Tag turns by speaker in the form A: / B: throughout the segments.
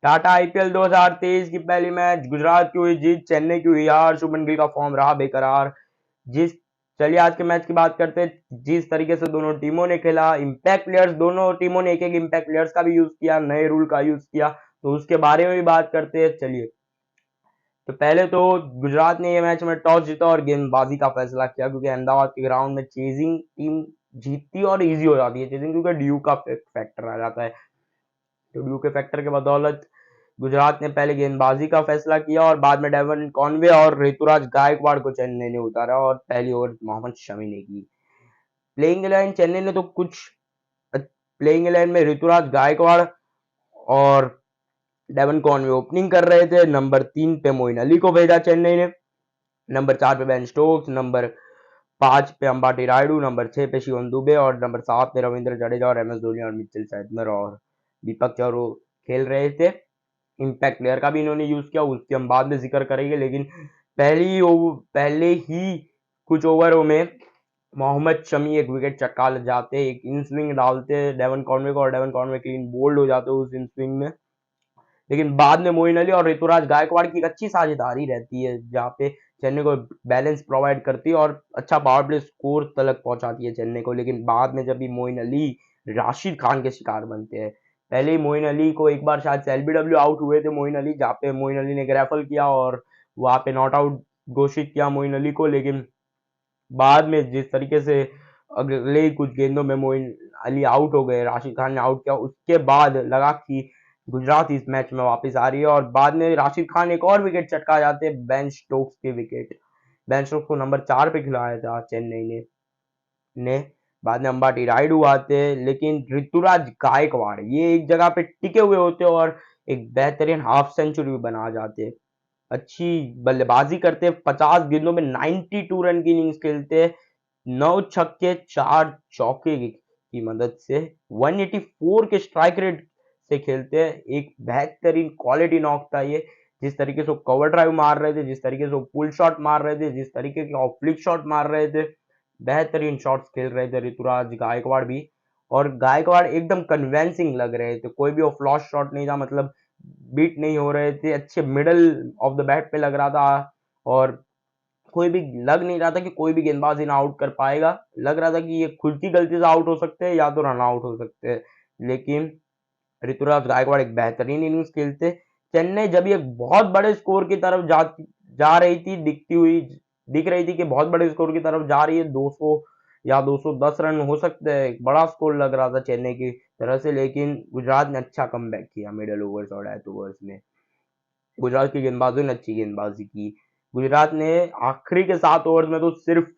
A: Tata IPL 2023 की पहली match Gujarat की हुई जीत, चेन्नई की हुई हार, शुभमन गिल का फॉर्म रहा बेकरार। जिस चलिए आज के मैच की बात करते हैं। जिस तरीके से दोनों टीमों ने खेला, इम्पैक्ट प्लेयर्स दोनों टीमों ने एक एक इम्पैक्ट प्लेयर्स का भी यूज किया, नए रूल का यूज किया, तो उसके बारे में भी बात करते हैं। चलिए, तो पहले तो गुजरात ने ये मैच में टॉस जीता और गेंदबाजी का फैसला किया, क्योंकि अहमदाबाद के ग्राउंड में चेजिंग टीम जीतती और इजी हो जाती है चेजिंग, क्योंकि ड्यू का फैक्टर आ जाता है। तो ड्यू के फैक्टर के बदौलत गुजरात ने पहले गेंदबाजी का फैसला किया और बाद में डेवन कॉनवे और ऋतुराज गायकवाड़ को चेन्नई ने उतारा और पहली ओवर मोहम्मद शमी ने की। प्लेइंग इलेवन चेन्नई ने तो कुछ प्लेइंग इलेवन में ऋतुराज गायकवाड़ और डेवन कॉनवे ओपनिंग कर रहे थे। नंबर 3 पे मोइन अली को भेजा चेन्नई ने, नंबर 4 पे बेन स्टोक्स, नंबर 5 पे अंबाटी रायडू, नंबर 6 पे शिवम दुबे और नंबर 7 पे रविंद्र जडेजा और एमएस धोनी और मिचेल सेटनर और दीपक चहर खेल रहे थे। इम्पैक्ट प्लेयर का भी इन्होंने यूज किया, उसकी हम बाद में जिक्र करेंगे। लेकिन पहले ही कुछ ओवरों में मोहम्मद शमी एक विकेट चटका जाते, एक इन स्विंग डालते डेवन कॉनवे को और डेवन कॉनवे क्लीन बोल्ड हो जाते उस इन स्विंग में। लेकिन बाद में मोइन अली और ऋतुराज गायकवाड़ की एक अच्छी साझेदारी रहती है, जहाँ पे चेन्नई को बैलेंस प्रोवाइड करती है और अच्छा पावर प्ले स्कोर तक पहुंचाती है चेन्नई को। लेकिन बाद में जब भी मोइन अली राशिद खान के शिकार बनते हैं, पहले ही मोइन अली को एक बार शायद एलबीडब्ल्यू आउट हुए थे मोइन अली, जहाँ पे मोइन अली ने ग्रैफल किया और वहां पे नॉट आउट घोषित किया मोइन अली को। लेकिन बाद में जिस तरीके से अगले कुछ गेंदों में मोइन अली आउट हो गए, राशिद खान ने आउट किया, उसके बाद लगा कि गुजरात इस मैच में वापस आ रही है और बाद में राशिद खान एक और विकेट चटका जाते बेन स्टोक्स के विकेट। बेन स्टोक्स को नंबर 4 पे खिलाया था चेन्नई ने बाद में अंबाटी रायडू आते, लेकिन ऋतुराज गायकवाड़ ये एक जगह पे टिके हुए होते और एक बेहतरीन हाफ सेंचुरी भी बना जाते। अच्छी बल्लेबाजी करते, 50 गेंदों में 92 रन की इनिंग्स खेलते, 9 छक्के 4 चौके की मदद से 184 के स्ट्राइक रेट से खेलते हैं। एक बेहतरीन क्वालिटी नॉक था ये। जिस तरीके से कवर ड्राइव मार रहे थे, जिस तरीके से पुल शॉट मार रहे थे, जिस तरीके के ऑफ फ्लिक शॉट मार रहे थे, बेहतरीन शॉट्स खेल रहे थे ऋतुराज गायकवाड़ भी। और गायकवाड़ एकदम कन्विंसिंग लग रहे थे, कोई भी ऑफ लॉस शॉट नहीं था, मतलब बीट नहीं हो रहे थे, अच्छे मिडल ऑफ द बैट पे लग रहा था और कोई भी लग नहीं रहा था कि कोई भी गेंदबाज इन्हें आउट कर पाएगा। लग रहा था कि ये खुद की गलती से आउट हो सकते हैं या तो रन आउट हो सकते हैं। लेकिन ऋतुराज गायकवाड़ एक बेहतरीन इनिंग्स खेलते। चेन्नई जब ये बहुत बड़े स्कोर की तरफ जा रही थी, दिख रही थी कि बहुत बड़े स्कोर की तरफ जा रही है, 200 या 210 रन हो सकते हैं, एक बड़ा स्कोर लग रहा था चेन्नई की तरह से। लेकिन गुजरात ने अच्छा कमबैक किया मिडल ओवर्स और डेथ ओवर्स में। गुजरात की गेंदबाजों ने अच्छी गेंदबाजी की। गुजरात ने आखिरी के 7 ओवर्स में तो सिर्फ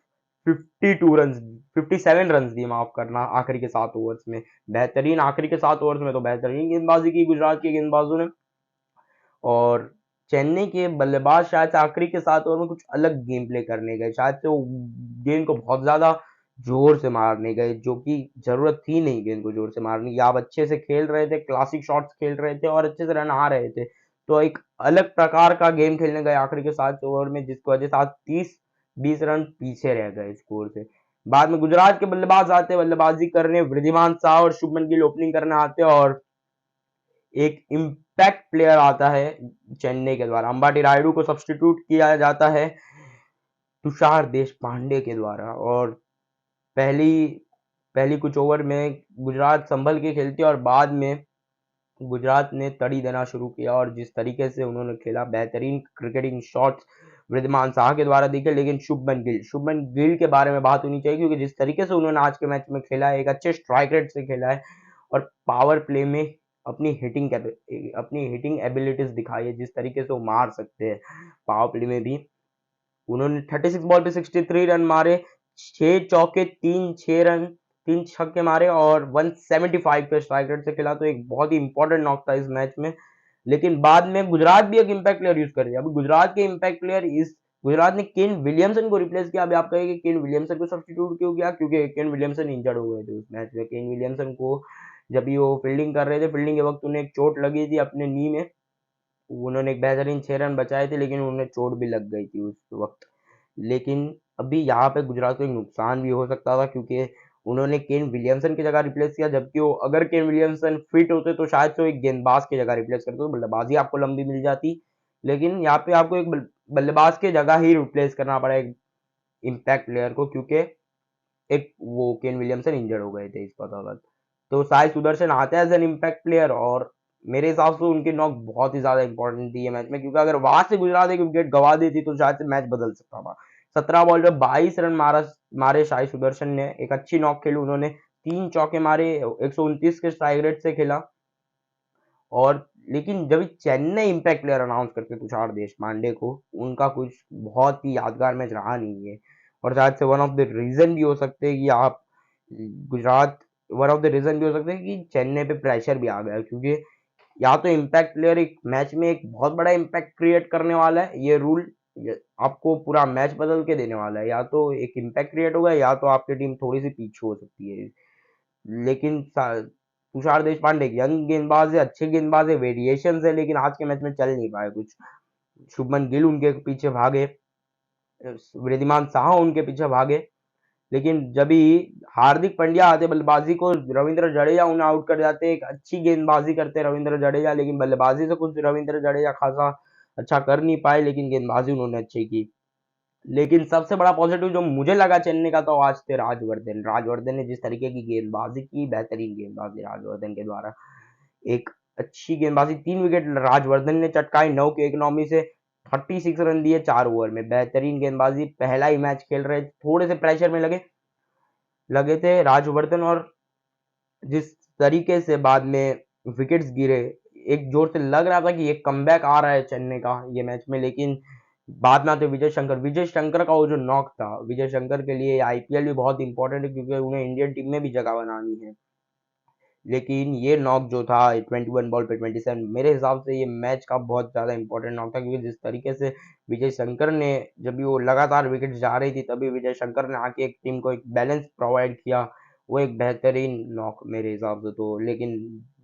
A: 52 रन 57 रन दिए, माफ करना, आखिरी के 7 ओवर्स में बेहतरीन, आखिरी के 7 ओवर्स में तो बेहतरीन गेंदबाजी की गुजरात के गेंदबाजों ने। और चेन्नई के बल्लेबाज शायद से आखिरी के 7 ओवर में कुछ अलग गेम प्ले करने गए, शायद से वो गेंद को बहुत ज्यादा जोर से मारने गए, जो कि जरूरत थी नहीं गेंद को जोर से मारने की। आप अच्छे से खेल रहे थे, क्लासिक शॉट्स खेल रहे थे और अच्छे से रन आ रहे थे, तो एक अलग प्रकार का गेम खेलने गए आखिरी के 7 ओवर में, जिसकी वजह से आज 30-20 रन पीछे रह गए स्कोर से। बाद में गुजरात के बल्लेबाज आते, बल्लेबाजी करने वृद्धिमान शाह और शुभमन गिल ओपनिंग करने आते और एक इम्पैक्ट प्लेयर आता है चेन्नई के द्वारा, अंबाटी रायडू को सब्स्टिट्यूट किया जाता है तुषार देश पांडे के द्वारा। और पहली पहली कुछ ओवर में गुजरात संभल के खेलती और बाद में गुजरात ने तड़ी देना शुरू किया और जिस तरीके से उन्होंने खेला, बेहतरीन क्रिकेटिंग शॉट्स वृद्धिमान शाह के द्वारा दिखे। लेकिन शुभमन गिल के बारे में बात होनी चाहिए, क्योंकि जिस तरीके से उन्होंने आज के मैच में खेला है, एक अच्छे स्ट्राइक रेट से खेला है और पावर प्ले में अपनी हिटिंग एबिलिटीज दिखाई है, जिस तरीके से वो मार सकते हैं पावर प्ले में भी। उन्होंने 36 बॉल पे 63 रन मारे, 6 चौके 3 छक्के मारे और 175 पे स्ट्राइक रेट से खेला, तो एक बहुत ही इंपॉर्टेंट नॉक था इस मैच में। लेकिन बाद में गुजरात भी एक इम्पैक्ट प्लेयर यूज कर रही है। अभी गुजरात के इम्पैक्ट प्लेयर इस गुजरात ने केन विलियमसन को रिप्लेस किया। अभी आप कहेंगे केन विलियमसन को सब्स्टिट्यूट क्यों किया, क्योंकि केन विलियमसन इंजर्ड हो गए थे उस मैच में। केन विलियमसन को जब भी वो फील्डिंग कर रहे थे, फील्डिंग के वक्त उन्हें एक चोट लगी थी अपने नी में, उन्होंने एक बेहतरीन 6 रन बचाए थे, लेकिन उन्हें चोट भी लग गई थी उस वक्त। लेकिन अभी यहाँ पे गुजरात को एक नुकसान भी हो सकता था, क्योंकि उन्होंने केन विलियमसन की जगह रिप्लेस किया, जबकि वो अगर केन विलियमसन फिट होते तो शायद से एक गेंदबाज की जगह रिप्लेस करते, तो बल्लेबाजी आपको लंबी मिल जाती। लेकिन यहाँ पे आपको एक बल्लेबाज की जगह ही रिप्लेस करना पड़ा एक इम्पैक्ट प्लेयर को, क्योंकि एक वो केन विलियमसन इंजर्ड हो गए थे इस बदौलत। तो साई सुदर्शन आते हैं एज एन इम्पैक्ट प्लेयर, और मेरे हिसाब से उनकी नॉक बहुत ही ज्यादा इंपॉर्टेंट थी ये मैच में, क्योंकि अगर वहां से गुजरात एक विकेट गवा देती तो शायद से मैच बदल सकता था। 17 बॉल पे 22 रन मारे साई सुदर्शन ने, एक अच्छी नॉक खेली उन्होंने, 3 चौके मारे, 129 के स्ट्राइक रेट से खेला। और लेकिन जब चेन्नई इम्पैक्ट प्लेयर अनाउंस करते तुषार देशपांडे को, उनका कुछ बहुत ही यादगार मैच रहा नहीं है। और शायद से वन ऑफ द रीजन भी हो सकते हैं कि आप Gujarat one of the region भी हो सकते हैं कि चेन्नई पे प्रेशर भी आ गया, क्योंकि या तो इम्पैक्ट प्लेयर एक मैच में एक बहुत बड़ा इम्पैक्ट क्रिएट करने वाला है, ये रूल आपको पूरा मैच बदल के देने वाला है, या तो एक इम्पैक्ट क्रिएट होगा या तो आपकी टीम थोड़ी सी पीछे हो सकती है। लेकिन तुषार देशपांडे यंग गेंदबाज है, अच्छे गेंदबाज है, वेरिएशन है, लेकिन आज के मैच में चल नहीं पाए कुछ। शुभमन गिल उनके पीछे भागे, वृद्धिमान साहा उनके पीछे भागे, लेकिन जब भी हार्दिक पांड्या आते बल्लेबाजी को, रविंद्र जडेजा उन्हें आउट कर जाते। एक अच्छी गेंदबाजी करते रविंद्र जडेजा, लेकिन बल्लेबाजी से कुछ रविंद्र जडेजा खासा अच्छा कर नहीं पाए, लेकिन गेंदबाजी उन्होंने अच्छी की। लेकिन सबसे बड़ा पॉजिटिव जो मुझे लगा चेन्नई का, तो आज थे राजवर्धन ने जिस तरीके की गेंदबाजी की, बेहतरीन गेंदबाजी राजवर्धन के द्वारा, एक अच्छी गेंदबाजी, 3 विकेट राजवर्धन ने चटकाई, 9 की इकोनॉमी से 36 रन दिए 4 ओवर में, बेहतरीन गेंदबाजी। पहला ही मैच खेल रहे, थोड़े से प्रेशर में लगे थे राजवर्धन, और जिस तरीके से बाद में विकेट्स गिरे, एक जोर से लग रहा था कि एक कमबैक आ रहा है चेन्नई का ये मैच में, लेकिन बाद में आते विजय शंकर का वो जो नॉक था, विजय शंकर के लिए आईपीएल भी बहुत इंपॉर्टेंट है, क्योंकि उन्हें इंडियन टीम में भी जगह बनानी है। लेकिन ये नॉक जो था 21 बॉल पे 27, मेरे हिसाब से ये मैच का बहुत ज्यादा इंपॉर्टेंट नॉक था, क्योंकि जिस तरीके से विजय शंकर ने, जब भी वो लगातार विकेट जा रही थी, तभी विजय शंकर ने आके एक टीम को एक बैलेंस प्रोवाइड किया, वो एक बेहतरीन नॉक मेरे हिसाब से तो। लेकिन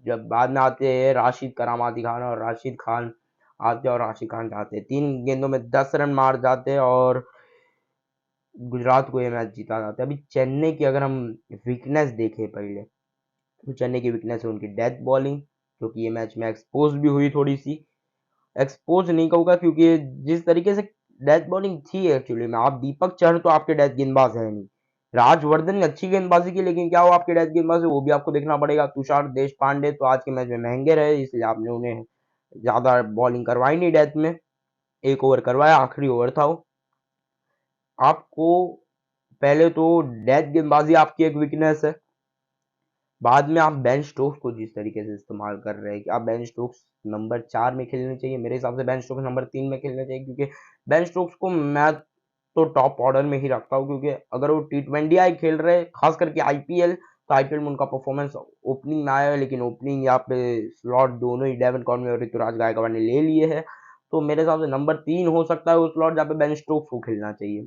A: जब बाद में आते हैं राशिद करामाती खान, और राशिद खान आते और राशिद खान जाते, 3 गेंदों में 10 रन मार जाते, और गुजरात को ये मैच जीता जाता है। अभी चेन्नई की अगर हम वीकनेस देखें पहले, तो चेन्नई की वीकनेस है उनकी डेथ बॉलिंग, क्योंकि ये मैच में एक्सपोज भी हुई थोड़ी सी। एक्सपोज नहीं कहूंगा, क्योंकि जिस तरीके से डेथ बॉलिंग थी एक्चुअली में, आप दीपक चहर तो आपके डेथ गेंदबाज है नहीं, राजवर्धन ने अच्छी गेंदबाजी की, लेकिन क्या वो आपके डेथ गेंदबाज है वो भी आपको देखना पड़ेगा। तुषार देशपांडे तो आज के मैच में महंगे रहे, इसलिए आपने उन्हें ज्यादा बॉलिंग करवाई नहीं डेथ में, एक ओवर करवाया, आखिरी ओवर था वो। आपको पहले तो डेथ गेंदबाजी आपकी एक वीकनेस है, बाद में आप बेन स्टोक्स को जिस तरीके से इस्तेमाल कर रहे हैं कि आप बेन स्टोक्स नंबर 4 में खेलने चाहिए, मेरे हिसाब से बेन स्टोक्स नंबर 3 में खेलने चाहिए, क्योंकि बेन स्टोक्स को मैं तो टॉप ऑर्डर में ही रखता हूँ, क्योंकि अगर वो T20 आई खेल रहे, खास करके आईपीएल, तो आईपीएल में उनका परफॉर्मेंस ओपनिंग में आया है, लेकिन ओपनिंग यहाँ पे स्लॉट दोनों ही डेवन कॉनवे और ऋतुराज गायकवाड़ ने ले लिए है, तो मेरे हिसाब से नंबर 3 हो सकता है वो स्लॉट जहाँ पे बेन स्टोक्स को खेलना चाहिए।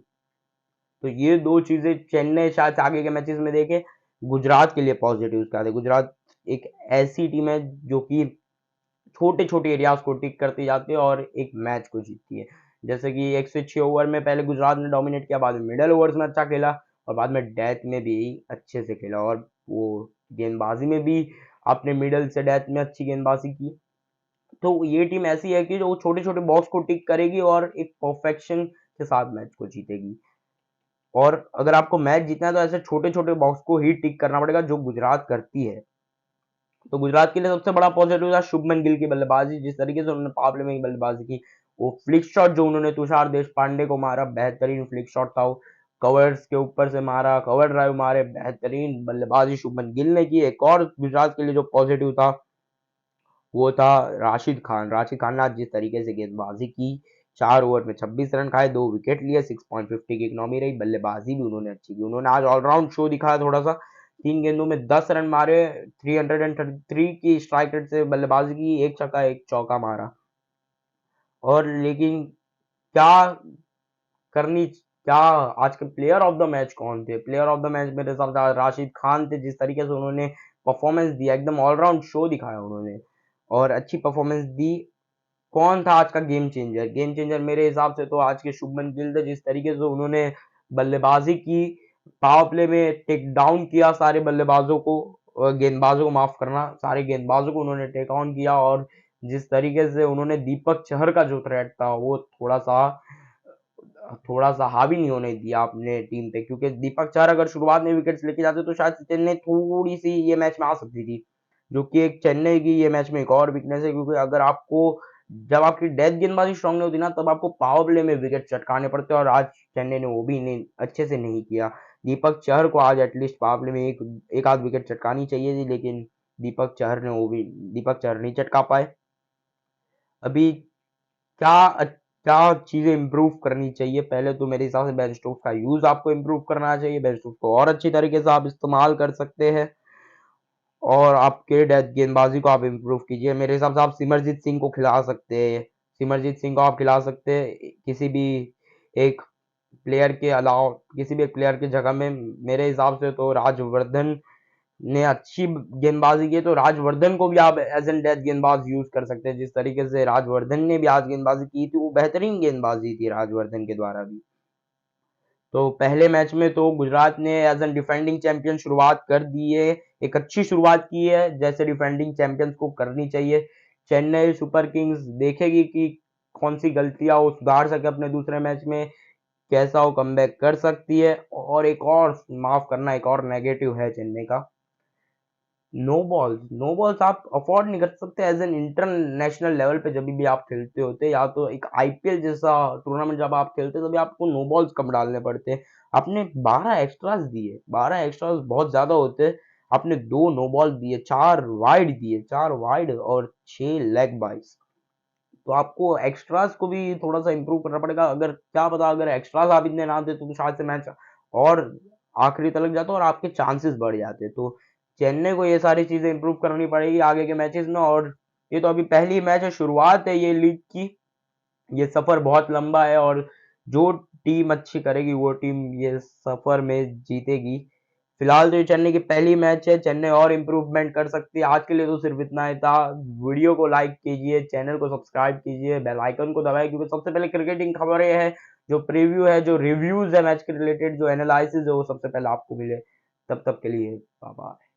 A: तो ये दो चीजें चेन्नई शायद से आगे के मैचेस में देखे। गुजरात के लिए पॉजिटिव क्या थे, गुजरात एक ऐसी टीम है जो कि छोटे छोटे एरियाज को टिक करती जाती है और एक मैच को जीतती है। जैसे कि 1 से 6 ओवर में पहले गुजरात ने डोमिनेट किया, बाद में मिडल ओवर्स में अच्छा खेला, और बाद में डेथ में भी अच्छे से खेला, और वो गेंदबाजी में भी आपने मिडल से डेथ में अच्छी गेंदबाजी की। तो ये टीम ऐसी है कि जो छोटे छोटे बॉक्स को टिक करेगी और एक परफेक्शन के साथ मैच को जीतेगी। और अगर आपको मैच जीतना है तो ऐसे छोटे छोटे बॉक्स को ही टिक करना पड़ेगा, जो गुजरात करती है। तो गुजरात के लिए सबसे बड़ा पॉजिटिव था शुभमन गिल की बल्लेबाजी, जिस तरीके से उन्होंने पावर प्ले में बल्लेबाजी की, वो फ्लिक शॉट जो उन्होंने तुषार देशपांडे को मारा, बेहतरीन फ्लिक शॉट था वो, कवर्स के ऊपर से मारा, कवर ड्राइव मारे, बेहतरीन बल्लेबाजी शुभमन गिल ने की। एक और गुजरात के लिए जो पॉजिटिव था वो था राशिद खान ने आज जिस तरीके से गेंदबाजी की, 4 ओवर में 26 रन खाए, 2 विकेट लिए, 6.50 की इकोनॉमी रही, बल्लेबाजी भी उन्होंने अच्छी की, उन्होंने आज ऑलराउंड शो दिखाया थोड़ा सा, 3 गेंदों में 10 रन मारे, 333 की स्ट्राइक रेट से बल्लेबाजी की, एक छक्का एक चौका मारा। और लेकिन क्या क्या आज के प्लेयर ऑफ द मैच कौन थे? प्लेयर ऑफ द मैच मेरे हिसाब से राशिद खान थे, जिस तरीके से उन्होंने परफॉर्मेंस दिया, एकदम ऑलराउंड शो दिखाया उन्होंने और अच्छी परफॉर्मेंस दी। कौन था आज का गेम चेंजर? गेम चेंजर मेरे हिसाब से तो आज के शुभमन गिल थे, जिस तरीके से उन्होंने बल्लेबाजी की, पावर प्ले में टेक डाउन किया सारे बल्लेबाजों को, गेंदबाजों को माफ करना, सारे गेंदबाजों को उन्होंने टेक ऑन किया। और जिस तरीके से उन्होंने दीपक चहर का जो थ्रेट था वो थोड़ा सा हावी नहीं होने दिया अपने टीम पे, क्योंकि दीपक चहर अगर शुरुआत में विकेट्स लेके जाते तो शायद चेन्नई थोड़ी सी ये मैच में आ सकती थी, जो कि एक चेन्नई की ये मैच में एक और वीकनेस है, क्योंकि अगर आपको जब आपकी डेथ गेंदबाजी स्ट्रांग नहीं होती ना, तब आपको पावर प्ले में विकेट चटकाने पड़ते हैं, और आज चेन्नई ने वो भी नहीं अच्छे से नहीं किया। दीपक चहर को आज एटलीस्ट पावर प्ले में एक आध विकेट चटकानी चाहिए थी, लेकिन दीपक चहर नहीं चटका पाए। अभी क्या चीजें इंप्रूव करनी चाहिए? पहले तो मेरे हिसाब से बेन स्टोक्स का यूज आपको इंप्रूव करना चाहिए, बेन स्टोक्स को और अच्छी तरीके से आप इस्तेमाल कर सकते हैं, और आपके डेथ गेंदबाजी को आप इम्प्रूव कीजिए। मेरे हिसाब से आप सिमरजीत सिंह को खिला सकते हैं, सिमरजीत सिंह को आप खिला सकते हैं किसी भी एक प्लेयर के अलावा, किसी भी एक प्लेयर की जगह में। मेरे हिसाब से तो राजवर्धन ने अच्छी गेंदबाजी की, तो राजवर्धन को भी आप एज एन डेथ गेंदबाज यूज कर सकते हैं। जिस तरीके से राजवर्धन ने भी आज गेंदबाजी की थी, वो बेहतरीन गेंदबाजी थी राजवर्धन के द्वारा भी। तो पहले मैच में तो गुजरात ने एज एन डिफेंडिंग चैंपियन शुरुआत कर दी है, एक अच्छी शुरुआत की है जैसे डिफेंडिंग चैंपियंस को करनी चाहिए। चेन्नई सुपर किंग्स देखेगी कि कौन सी गलतियां वो सुधार सके अपने दूसरे मैच में, कैसा वो कमबैक कर सकती है। और एक और माफ करना, एक और नेगेटिव है चेन्नई का, नो बॉल्स आप अफोर्ड नहीं कर सकते एज एन इंटरनेशनल लेवल पे। जब भी आप खेलते होते, या तो एक आईपीएल जैसा टूर्नामेंट जब आप खेलते, तभी आपको नो बॉल्स कम डालने पड़ते हैं। आपने 12 एक्स्ट्रास दिए, 12 एक्स्ट्रास बहुत ज्यादा होते हैं। आपने 2 नो बॉल दिए, 4 वाइड और 6 लेग बाइस। तो आपको एक्स्ट्रास को भी थोड़ा सा इंप्रूव करना पड़ेगा। अगर क्या पता, अगर एक्स्ट्रास आप इतने ना देते तो शायद से मैच और आखिरी तक जाता और आपके चांसेस बढ़ जाते। तो चेन्नई को ये सारी चीजें इंप्रूव करनी पड़ेगी आगे के मैचेस में। और ये तो अभी पहली मैच है, शुरुआत है ये लीग की, ये सफर बहुत लंबा है, और जो टीम अच्छी करेगी वो टीम ये सफर में जीतेगी। फिलहाल तो ये चेन्नई की पहली मैच है, चेन्नई और इम्प्रूवमेंट कर सकती है। आज के लिए तो सिर्फ इतना ही था। वीडियो को लाइक कीजिए, चैनल को सब्सक्राइब कीजिए, बेल आइकन को दबाइए, क्योंकि सबसे पहले क्रिकेटिंग खबरें हैं, जो प्रीव्यू है, जो रिव्यूज है मैच के रिलेटेड, जो एनालिसिस है, वो सबसे पहले आपको मिले। तब तक के लिए बाय बाय।